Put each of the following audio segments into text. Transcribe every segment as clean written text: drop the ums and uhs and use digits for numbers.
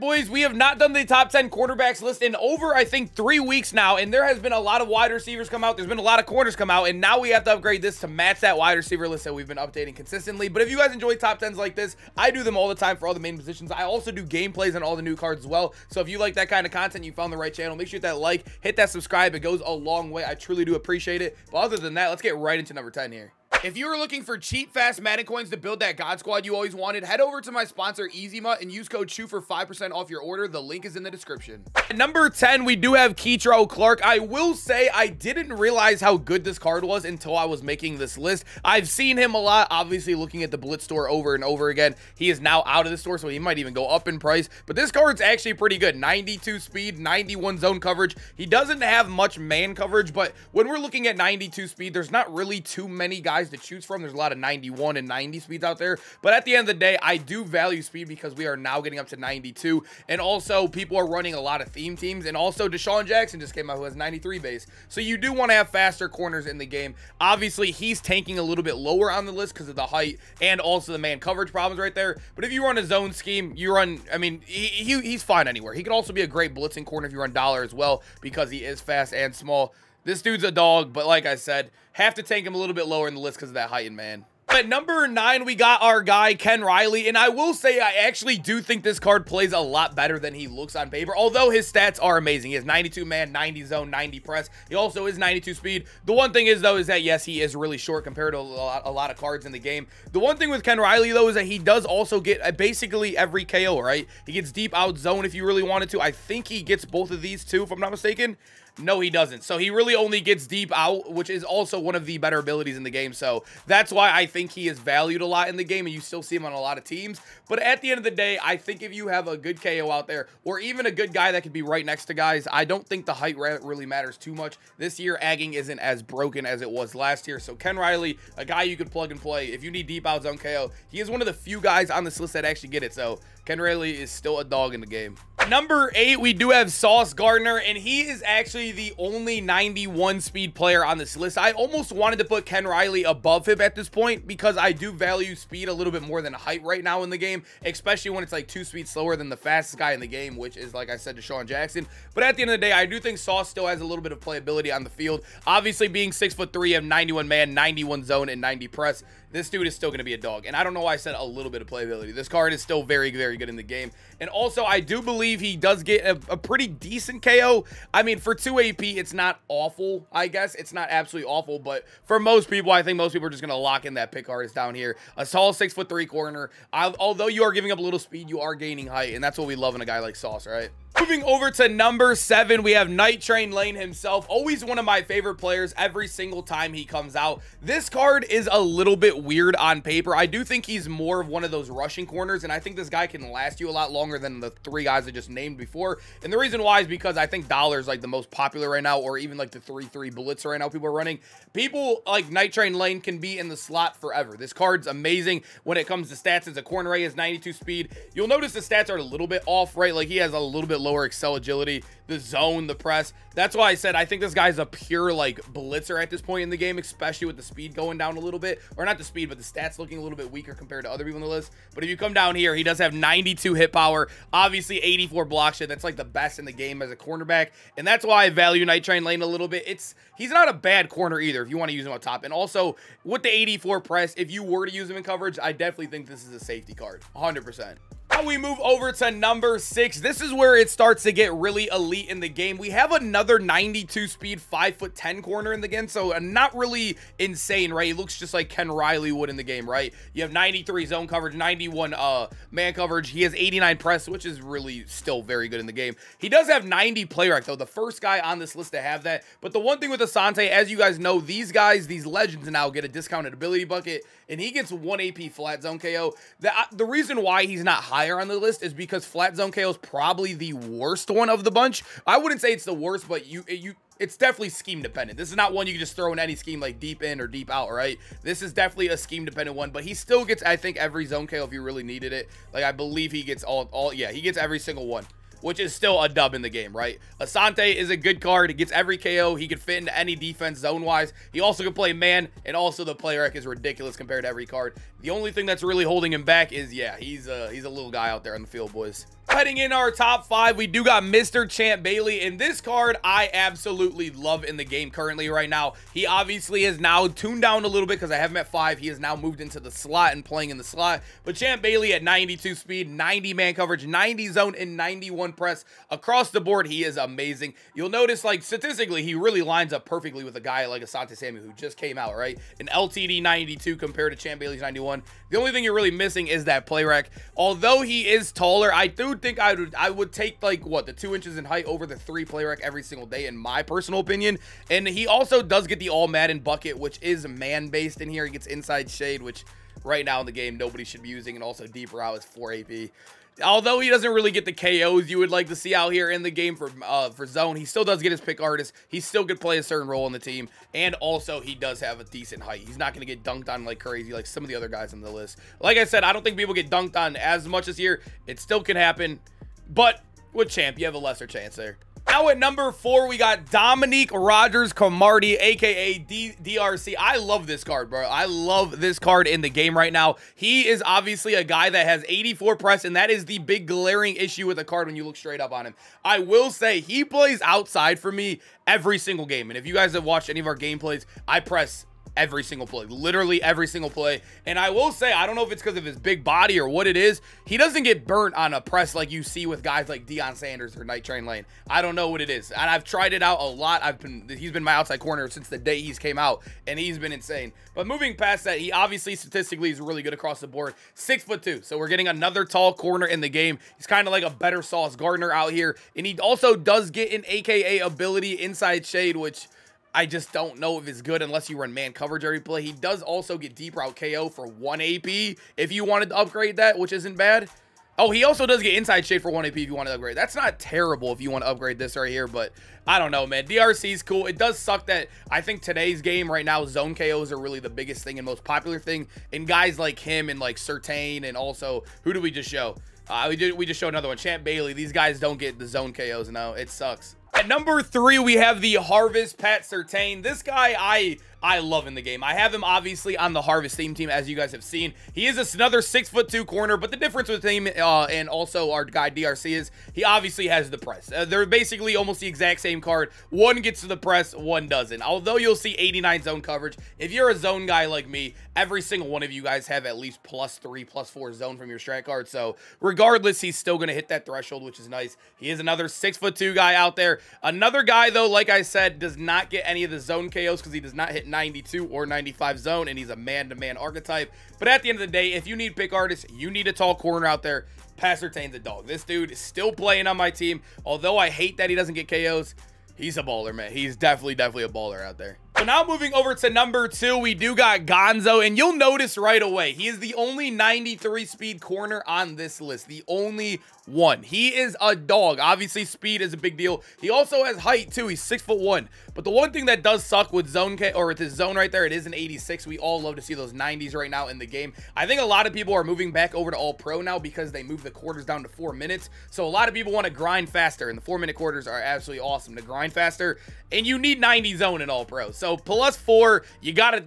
boys, we have not done the top 10 quarterbacks list in over, I think, 3 weeks now, and there has been a lot of wide receivers come out. There's been a lot of corners come out, and now we have to upgrade this to match that wide receiver list that we've been updating consistently. But if you guys enjoy top 10s like this, I do them all the time for all the main positions. I also do gameplays on all the new cards as well. So if you like that kind of content, you found the right channel. Make sure you hit that like, hit that subscribe. It goes a long way. I truly do appreciate it. But other than that, let's get right into number 10 here. If you are looking for cheap, fast Madden coins to build that God Squad you always wanted, head over to my sponsor, EasyMut, and use code SHOE for 5% off your order. The link is in the description. At number 10, we do have Kroy Clark. I will say I didn't realize how good this card was until I was making this list. I've seen him a lot, obviously looking at the Blitz store over and over again. He is now out of the store, so he might even go up in price. But this card's actually pretty good. 92 speed, 91 zone coverage. He doesn't have much man coverage, but when we're looking at 92 speed, there's not really too many guys to choose from. There's a lot of 91 and 90 speeds out there, but at the end of the day, I do value speed because we are now getting up to 92, and also people are running a lot of theme teams, and also Deshaun Jackson just came out who has 93 base, so you do want to have faster corners in the game. Obviously, he's tanking a little bit lower on the list because of the height and also the man coverage problems right there, but if you run a zone scheme, you run, I mean, he's fine anywhere. He could also be a great blitzing corner if you run dollar as well because he is fast and small. This dude's a dog, but like I said, have to tank him a little bit lower in the list because of that height and man. At number 9, we got our guy, Ken Riley, and I will say I actually do think this card plays a lot better than he looks on paper, although his stats are amazing. He has 92 man, 90 zone, 90 press. He also is 92 speed. The one thing is, though, is that, yes, he is really short compared to a lot of cards in the game. The one thing with Ken Riley, though, is that he does also get basically every KO, right? He gets deep out zone if you really wanted to. I think he gets both of these, too, if I'm not mistaken. No, he doesn't. So he really only gets deep out, which is also one of the better abilities in the game. So that's why I think he is valued a lot in the game, and you still see him on a lot of teams. But at the end of the day, I think if you have a good KO out there, or even a good guy that could be right next to guys, I don't think the height really matters too much. This year, agging isn't as broken as it was last year. So Ken Riley, a guy you could plug and play. If you need deep out zone KO, he is one of the few guys on this list that actually get it. So Ken Riley is still a dog in the game. Number 8, we do have Sauce Gardner, and he is actually the only 91 speed player on this list. I almost wanted to put Ken Riley above him at this point because I do value speed a little bit more than height right now in the game, especially when it's like 2 speeds slower than the fastest guy in the game, which is, like I said, Deshaun Jackson. But at the end of the day, I do think Sauce still has a little bit of playability on the field. Obviously, being 6'3", of 91 man, 91 zone, and 90 press, this dude is still going to be a dog. And I don't know why I said a little bit of playability. This card is still very, very good in the game. And also, I do believe he does get a pretty decent KO. I mean, for 2 AP, it's not awful, I guess. It's not absolutely awful, but for most people, I think most people are just going to lock in that pick artist down here. A tall 6'3" corner. Although you are giving up a little speed, you are gaining height, and that's what we love in a guy like Sauce, right? Moving over to number 7, we have Night Train Lane himself. Always one of my favorite players every single time he comes out. This card is a little bit weird on paper. I do think he's more of one of those rushing corners, and I think this guy can last you a lot longer than the 3 guys I just named before. And the reason why is because I think Dollar is like the most popular right now, or even like the 3-3 Blitz right now people are running. People like Night Train Lane can be in the slot forever. This card's amazing when it comes to stats. As a corner, he has 92 speed. You'll notice the stats are a little bit off, right? Like he has a little bit lower excel agility, the zone, the press. That's why I said I think this guy's a pure like blitzer at this point in the game, especially with the speed going down a little bit, or not the speed, but the stats looking a little bit weaker compared to other people on the list. But if you come down here, he does have 92 hit power, obviously 84 block shit. That's like the best in the game as a cornerback, and that's why I value Night Train Lane a little bit. He's not a bad corner either if you want to use him up top. And also with the 84 press, if you were to use him in coverage, I definitely think this is a safety card, 100%. Now we move over to number 6. This is where it starts to get really elite in the game. We have another 92 speed, 5'10" corner in the game, so not really insane, right? He looks just like Ken Riley would in the game, right? You have 93 zone coverage, 91 man coverage. He has 89 press, which is really still very good in the game. He does have 90 play rec, though, the first guy on this list to have that. But the one thing with Asante, as you guys know, these guys, these legends now get a discounted ability bucket, and he gets 1 AP flat zone KO. The reason why he's not higher on the list is because flat zone KO is probably the worst one of the bunch. I wouldn't say it's the worst, but it's definitely scheme dependent. This is not one you can just throw in any scheme like deep in or deep out, right? This is definitely a scheme dependent one, but he still gets, I think, every zone KO if you really needed it. Like I believe he gets yeah, he gets every single one, which is still a dub in the game, right? Asante is a good card. He gets every KO. He can fit into any defense zone-wise. He also can play man, and also the play rec is ridiculous compared to every card. The only thing that's really holding him back is, yeah, he's a little guy out there on the field, boys. heading in our top 5, we do got Mr. Champ Bailey, and this card I absolutely love in the game currently right now. He obviously is now tuned down a little bit because I have him at 5. He has now moved into the slot and playing in the slot, but Champ Bailey at 92 speed, 90 man coverage, 90 zone, and 91 press across the board. He is amazing. You'll notice, like, statistically, he really lines up perfectly with a guy like Asante Samuel, who just came out, right? An LTD 92 compared to Champ Bailey's 91. The only thing you're really missing is that play rec. Although he is taller, I do think I would take, like, what, the 2 inches in height over the 3 play rec every single day, in my personal opinion. And he also does get the all Madden bucket, which is man-based in here. He gets inside shade, which right now in the game nobody should be using, and also deep route is 4 AP. Although he doesn't really get the KOs you would like to see out here in the game for zone, he still does get his pick artist. He still could play a certain role in the team, and also he does have a decent height. He's not going to get dunked on like crazy like some of the other guys on the list. Like I said, I don't think people get dunked on as much this year. It still can happen, but with Champ, you have a lesser chance there. Now at number 4, we got Dominique Rodgers-Cromartie, aka DRC. I love this card, bro. I love this card in the game right now. He is obviously a guy that has 84 press, and that is the big glaring issue with the card when you look straight up on him. I will say he plays outside for me every single game, and if you guys have watched any of our gameplays, I press every single play, literally every single play. And I will say, I don't know if it's because of his big body or what it is, he doesn't get burnt on a press like you see with guys like Deion Sanders or Night Train Lane. I don't know what it is, and I've tried it out a lot. He's been my outside corner since the day he's came out, and he's been insane. But moving past that, he obviously statistically is really good across the board. 6'2", so we're getting another tall corner in the game. He's kind of like a better Sauce Gardner out here, and he also does get an AKA ability inside shade, which I just don't know if it's good unless you run man coverage every play. He does also get deep route KO for 1 AP if you wanted to upgrade that, which isn't bad. Oh, he also does get inside shade for 1 AP if you want to upgrade. That's not terrible if you want to upgrade this right here, but I don't know, man. DRC is cool. It does suck that I think today's game right now, zone KOs are really the biggest thing and most popular thing. And guys like him and like Certain, and also, who did we just show? We just showed another one, Champ Bailey. These guys don't get the zone KOs now. It sucks. At number 3, we have the Harvest Pat Surtain. This guy I love in the game. I have him obviously on the Harvest theme team, as you guys have seen. He is another 6'2" corner, but the difference with him and also our guy DRC is he obviously has the press. They're basically almost the exact same card. One gets to the press, one doesn't. Although you'll see 89 zone coverage. If you're a zone guy like me, every single one of you guys have at least +3, +4 zone from your strat card. So regardless, he's still going to hit that threshold, which is nice. He is another 6'2" guy out there. Another guy, though, like I said, does not get any of the zone KOs because he does not hit 92 or 95 zone, and he's a man-to-man archetype. But at the end of the day, if you need pick artists, you need a tall corner out there. Pat Surtain's a dog. This dude is still playing on my team. Although I hate that he doesn't get KOs, he's a baller, man. He's definitely a baller out there. So now moving over to number 2, we do got Gonzo, and you'll notice right away, he is the only 93 speed corner on this list. The only one. He is a dog. Obviously, speed is a big deal. He also has height, too. He's 6'1". But the one thing that does suck with zone K, or with his zone right there, it is an 86. We all love to see those 90s right now in the game. I think a lot of people are moving back over to All Pro now because they move the quarters down to 4 minutes. So a lot of people want to grind faster, and the 4-minute quarters are absolutely awesome to grind faster. And you need 90 zone in All Pro. So +4, you gotta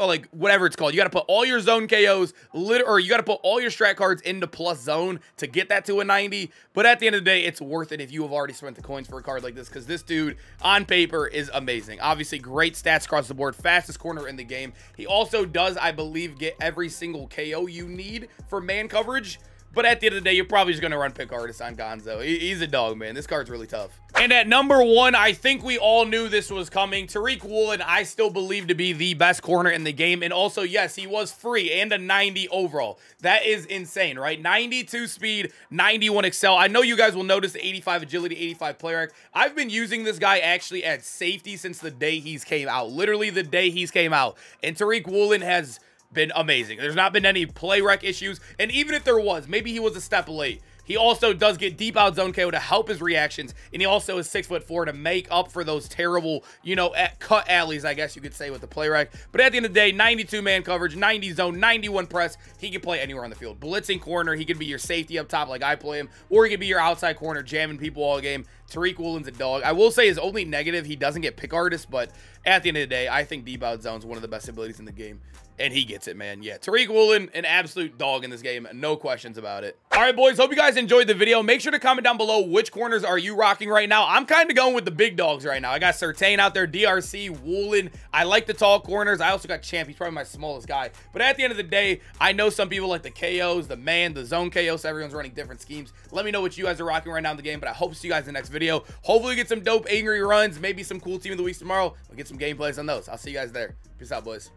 like whatever it's called. You gotta put all your zone KOs, or you gotta put all your strat cards into plus zone to get that to a 90. But at the end of the day, it's worth it if you have already spent the coins for a card like this, because this dude on paper is amazing. Obviously, great stats across the board, fastest corner in the game. He also does, I believe, get every single KO you need for man coverage. But at the end of the day, you're probably just going to run pick artist on Gonzo. He's a dog, man. This card's really tough. And at number 1, I think we all knew this was coming. Tariq Woolen, I still believe to be the best corner in the game. And also, yes, he was free and a 90 overall. That is insane, right? 92 speed, 91 excel. I know you guys will notice the 85 agility, 85 play rec. I've been using this guy actually at safety since the day he's came out. Literally the day he's came out. And Tariq Woolen has been amazing. There's not been any play rec issues, and even if there was, maybe he was a step late. He also does get deep out zone KO to help his reactions, and he also is 6'4" to make up for those terrible, you know, cut alleys, I guess you could say, with the play rec. But at the end of the day, 92 man coverage, 90 zone, 91 press. He can play anywhere on the field. Blitzing corner, he could be your safety up top like I play him, or he could be your outside corner jamming people all game. Tariq Woolen's a dog. I will say his only negative, he doesn't get pick artist, but at the end of the day, I think D-Bout Zone's one of the best abilities in the game. And he gets it, man. Yeah, Tariq Woolen, an absolute dog in this game. No questions about it. All right, boys. Hope you guys enjoyed the video. Make sure to comment down below which corners are you rocking right now. I'm kind of going with the big dogs right now. I got Surtain out there, DRC, Woolen. I like the tall corners. I also got Champ. He's probably my smallest guy. But at the end of the day, I know some people like the KOs, the man, the zone KOs. So everyone's running different schemes. Let me know what you guys are rocking right now in the game. But I hope to see you guys in the next video. Hopefully, get some dope angry runs. Maybe some cool team of the week tomorrow. We'll get some gameplays on those. I'll see you guys there. Peace out, boys.